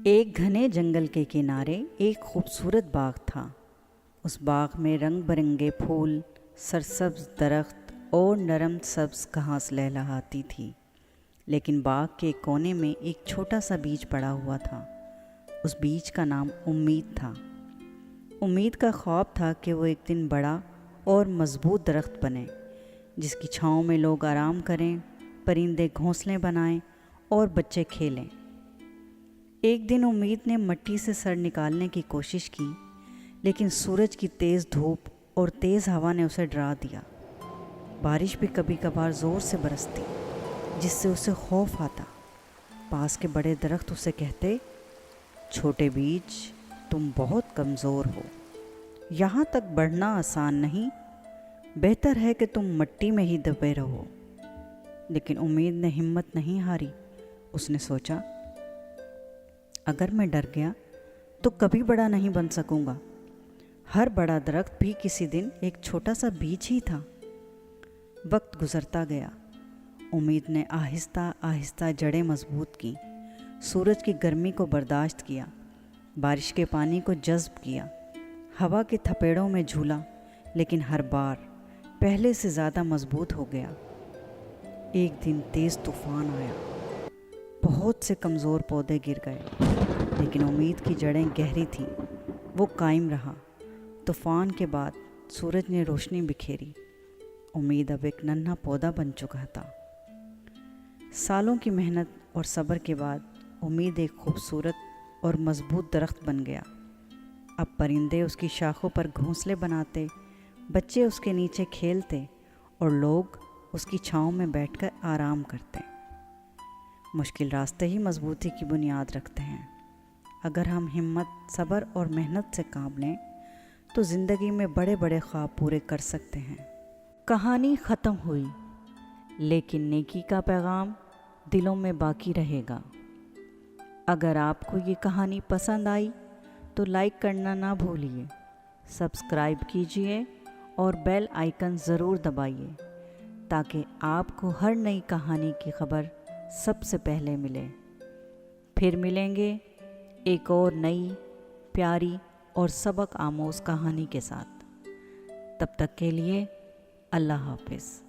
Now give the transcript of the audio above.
ایک گھنے جنگل کے کنارے ایک خوبصورت باغ تھا۔ اس باغ میں رنگ برنگے پھول، سرسبز درخت اور نرم سبز گھاس لہلہاتی تھی۔ لیکن باغ کے کونے میں ایک چھوٹا سا بیج پڑا ہوا تھا۔ اس بیج کا نام امید تھا۔ امید کا خواب تھا کہ وہ ایک دن بڑا اور مضبوط درخت بنے، جس کی چھاؤں میں لوگ آرام کریں، پرندے گھونسلے بنائیں اور بچے کھیلیں۔ ایک دن امید نے مٹی سے سر نکالنے کی کوشش کی، لیکن سورج کی تیز دھوپ اور تیز ہوا نے اسے ڈرا دیا۔ بارش بھی کبھی کبھار زور سے برستی، جس سے اسے خوف آتا۔ پاس کے بڑے درخت اسے کہتے، چھوٹے بیج، تم بہت کمزور ہو، یہاں تک بڑھنا آسان نہیں، بہتر ہے کہ تم مٹی میں ہی دبے رہو۔ لیکن امید نے ہمت نہیں ہاری۔ اس نے سوچا، اگر میں ڈر گیا تو کبھی بڑا نہیں بن سکوں گا۔ ہر بڑا درخت بھی کسی دن ایک چھوٹا سا بیج ہی تھا۔ وقت گزرتا گیا۔ امید نے آہستہ آہستہ جڑیں مضبوط کیں، سورج کی گرمی کو برداشت کیا، بارش کے پانی کو جذب کیا، ہوا کے تھپیڑوں میں جھولا، لیکن ہر بار پہلے سے زیادہ مضبوط ہو گیا۔ ایک دن تیز طوفان آیا، بہت سے کمزور پودے گر گئے، لیکن امید کی جڑیں گہری تھیں، وہ قائم رہا۔ طوفان کے بعد سورج نے روشنی بکھیری، امید اب ایک ننھا پودا بن چکا تھا۔ سالوں کی محنت اور صبر کے بعد امید ایک خوبصورت اور مضبوط درخت بن گیا۔ اب پرندے اس کی شاخوں پر گھونسلے بناتے، بچے اس کے نیچے کھیلتے اور لوگ اس کی چھاؤں میں بیٹھ کر آرام کرتے۔ مشکل راستے ہی مضبوطی کی بنیاد رکھتے ہیں۔ اگر ہم ہمت، صبر اور محنت سے کام لیں تو زندگی میں بڑے بڑے خواب پورے کر سکتے ہیں۔ کہانی ختم ہوئی، لیکن نیکی کا پیغام دلوں میں باقی رہے گا۔ اگر آپ کو یہ کہانی پسند آئی تو لائک کرنا نہ بھولیے، سبسکرائب کیجیے اور بیل آئیکن ضرور دبائیے تاکہ آپ کو ہر نئی کہانی کی خبر سب سے پہلے ملے۔ پھر ملیں گے ایک اور نئی، پیاری اور سبق آموز کہانی کے ساتھ۔ تب تک کے لیے اللہ حافظ۔